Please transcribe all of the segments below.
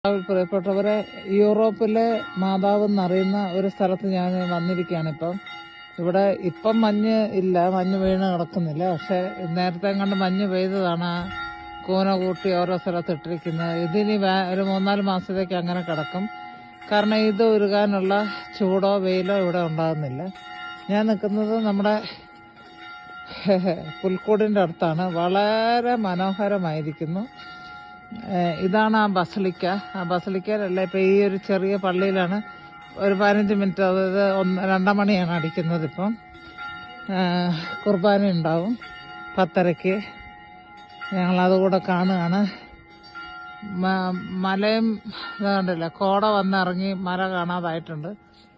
പ്രിയപ്പെട്ടവരെ, യൂറോപ്പിലെ മാതാവ് എന്നറിയുന്ന ഒരു സ്ഥലത്ത് ഞാൻ വന്നിരിക്കുകയാണ്. ഇവിടെ ഇപ്പം മഞ്ഞ് ഇല്ല, മഞ്ഞ് വീണ് കിടക്കുന്നില്ല. പക്ഷെ നേരത്തെ കണ്ട് മഞ്ഞ് പെയ്തതാണ് ആ കൂന കൂട്ടി ഓരോ സ്ഥലത്ത് ഇട്ടിരിക്കുന്നത്. ഇതിനി ഒരു 3-4 മാസത്തേക്ക് അങ്ങനെ കിടക്കും. കാരണം ഇത് ഉരുകാനുള്ള ചൂടോ വെയിലോ ഇവിടെ ഉണ്ടാകുന്നില്ല. ഞാൻ നിൽക്കുന്നത് നമ്മുടെ പുൽക്കൂടിൻ്റെ അടുത്താണ്. വളരെ മനോഹരമായിരിക്കുന്നു. ഇതാണ് ആ ബസലിക്ക. ആ ബസലിക്കയിലല്ല, ഇപ്പം ഈ ഒരു ചെറിയ പള്ളിയിലാണ്. ഒരു 15 മിനിറ്റ്, അതായത് 2 മണിയാണ് അടിക്കുന്നത്. ഇപ്പം കുർബാന ഉണ്ടാവും 10:30. ഞങ്ങളതുകൂടെ കാണുകയാണ്. മലയും കണ്ടില്ല, കോട വന്നിറങ്ങി മല കാണാതായിട്ടുണ്ട്.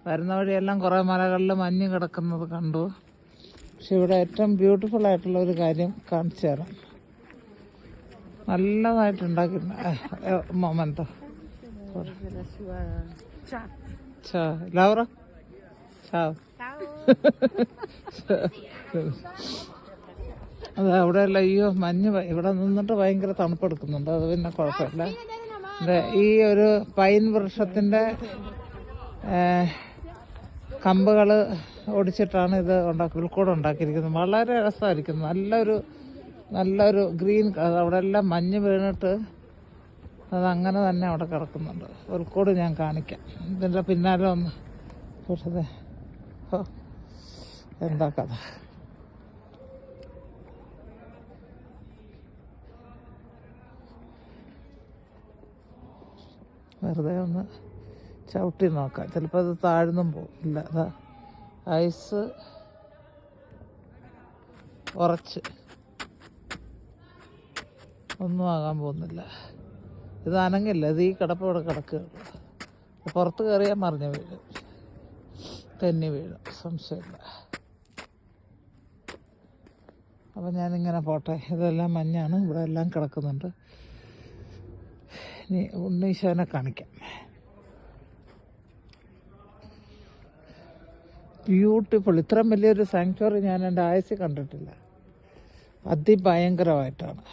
വരുന്ന വഴിയെല്ലാം കുറേ മലകളിൽ മഞ്ഞ് കിടക്കുന്നത് കണ്ടു. പക്ഷെ ഇവിടെ ഏറ്റവും ബ്യൂട്ടിഫുൾ ആയിട്ടുള്ള ഒരു കാര്യം കാണിച്ചു തരാം. നല്ലതായിട്ടുണ്ടാക്കി മൊമെന്റോ. ലൗറ, അത് അവിടെയല്ല. അയ്യോ, മഞ്ഞ് ഇവിടെ നിന്നിട്ട് ഭയങ്കര തണുപ്പെടുക്കുന്നുണ്ട്. അത് പിന്നെ കുഴപ്പമില്ല. ഈ ഒരു പൈൻ വൃക്ഷത്തിൻ്റെ കമ്പുകൾ ഒടിച്ചിട്ടാണ് ഇത് ഉൾക്കൂടെ ഉണ്ടാക്കിയിരിക്കുന്നത്. വളരെ രസമായിരിക്കുന്നു. നല്ലൊരു ഗ്രീൻ. അവിടെ എല്ലാം മഞ്ഞ് വീണിട്ട് അതങ്ങനെ തന്നെ അവിടെ കിടക്കുന്നുണ്ട്. ഉൾക്കൂട് ഞാൻ കാണിക്കാം. ഇതിൻ്റെ പിന്നാലെ ഒന്ന് പക്ഷേ എന്താ കഥ. വെറുതെ ഒന്ന് ചവിട്ടി നോക്കാം, ചിലപ്പോൾ അത് താഴ്ന്നും പോകില്ല. അതാ ഐസ് ഉറച്ച് ഒന്നും ആകാൻ പോകുന്നില്ല. ഇത് അനങ്ങില്ല. ഇത് ഈ കിടപ്പ് ഇവിടെ കിടക്കുകയുള്ളൂ. പുറത്ത് കയറിയാൽ മറിഞ്ഞ് വീഴും, തെന്നി വീഴും, സംശയമില്ല. അപ്പം ഞാനിങ്ങനെ പോട്ടെ. ഇതെല്ലാം മഞ്ഞാണ്, ഇവിടെ എല്ലാം കിടക്കുന്നുണ്ട്. ഇനി ഉണ്ണീശോനെ കാണിക്കാം. ബ്യൂട്ടിഫുൾ. ഇത്രയും വലിയൊരു സാങ്ച്വറി ഞാൻ എൻ്റെ ആയുസ്സിൽ കണ്ടിട്ടില്ല. അതിഭയങ്കരമായിട്ടാണ്.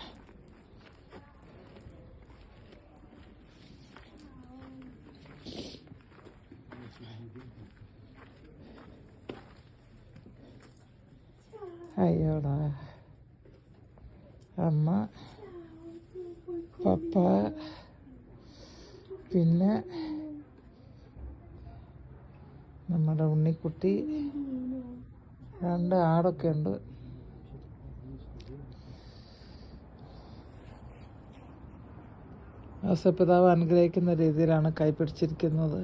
അയ്യോടാ, അമ്മ, പപ്പ, പിന്നെ നമ്മുടെ ഉണ്ണിക്കുട്ടി, 2 ആടൊക്കെ ഉണ്ട്. ഔസേപ്പിതാവ് അനുഗ്രഹിക്കുന്ന രീതിയിലാണ് കൈപിടിച്ചിരിക്കുന്നത്.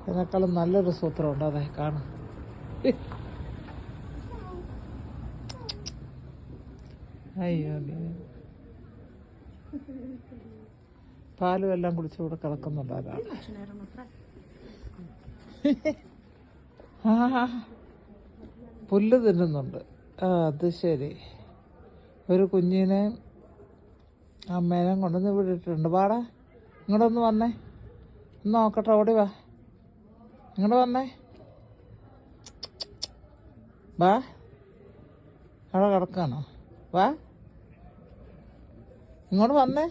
അതിനേക്കാളും നല്ലൊരു സൂത്രമുണ്ട്, അതെ കാണും. അയ്യോ, പാലും എല്ലാം കുടിച്ച് ഇവിടെ കിടക്കുന്നുണ്ട് ഒരാൾ. പുല്ല് തിന്നുന്നുണ്ട്. അത് ശരി. ഒരു കുഞ്ഞിനെ അമ്മേനെയും കൊണ്ടുവന്ന് വിട്ടിട്ടുണ്ട്. വാടാ, ഇങ്ങോട്ടൊന്ന് വന്നേ, ഒന്ന് നോക്കട്ടെ. ഓടി വാ, ഇങ്ങോട്ട് വന്നേ. വാ, അവിടെ കിടക്കാണോ? വാ, ഇങ്ങോട്ട് വന്നേ.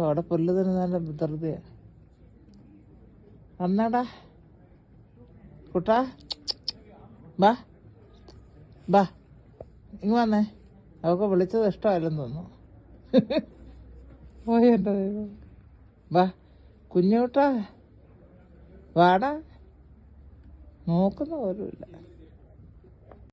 അവിടെ പുല്ല് തിന്നുന്നതിൻ്റെ ധൃതിയാ. വന്നേടാ കുട്ടാ, വാ വാ, ഇങ്ങ് വന്നേ. അവൾക്ക് വിളിച്ചത് ഇഷ്ടമല്ലെന്ന് തോന്നുന്നു. പോയി എൻ്റെ ദൈവം. വാ കുഞ്ഞുകുട്ടാ, വാടാ. നോക്കുന്ന പോലുമില്ല.